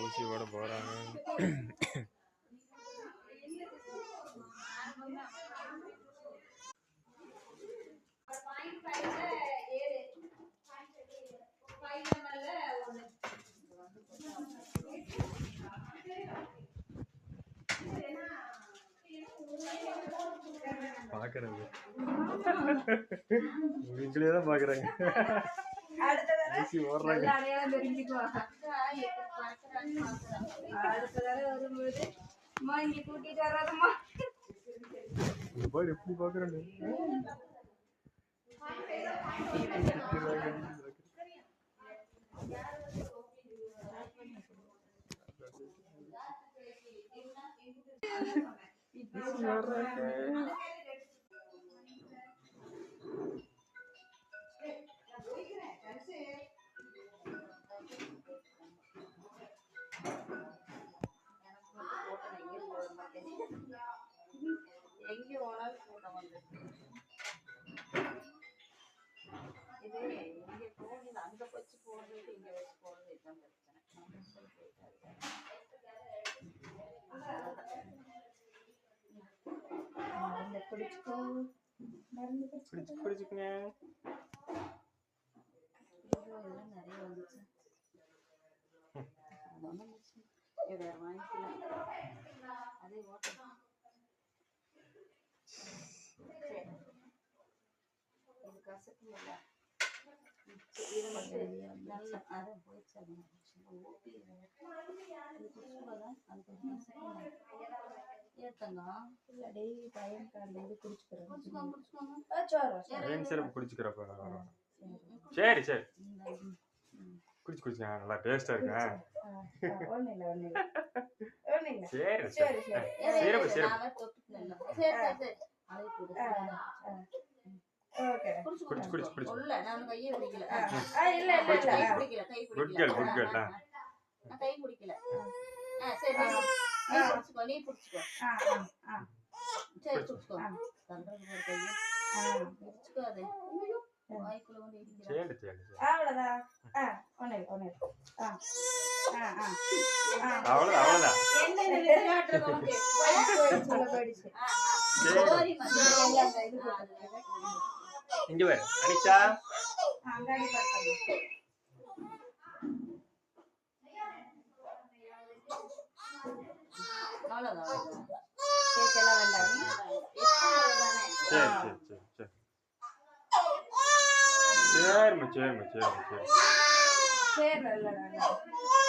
ஊசி போட போறாங்க. பாக்குறது நீங்களே தான் பாக்குறாங்க. ஊசி ஓடுறாங்க. எப்படி பாக்குறாங்க. எங்கே போனாலும் கூட்டம் வந்து இது இங்கே போகல அங்கே வச்சு போடுறது இங்கே வச்சு போடுறது இதுதான் பிரச்சனை. பிடிச்சுக்குங்க. நிறைய வந்துச்சு வேற வாங்கிக்கலாம் அதே ஓட்டம். இது கசக்கு இல்லை இதை மட்டும் நல்லா அதை போயிடுச்சு ஊட்டி இது குடிச்சுதான் அது கொஞ்சம் ஏத்தங்க இல்லை டெய்லி டைம் காலையில் இது குடிச்சுக்கிறேன் குடிச்சுக்கிறப்ப சரி சரி குடிச்சு நல்லா டேஸ்டா இருக்கு. சரி சரி சிறப்பு சிறப்பு குடிச்சு குடிச்சு குடிச்சு இல்ல நான் கையை பிடிக்கல இல்ல கை பிடிக்கல குட் கேர்ள் குட் கேர்ள். நான் கை பிடிக்கல. சரி நீ பிடிச்சுக்கோ சரி பிடிச்சுக்கோ தந்துறது கையை பிடிச்சுக்கோ அதை வாய்க்குள்ள வந்து இடிக்கிறேன். சரி சரி அவ்வளவுதான். அவ்வளவுதான் அவ்வளவுதான். என்ன விளையாடுறது உனக்கு போயிடுச்சு. இங்க வர அனிஷா அங்காடி பார்த்தா அவ்வளவுதான். கேட்கலாம் வேண்டாம். சரி சரி சரி சரி சரிம்மா சரிம்மா சரிம்மா சரி சரி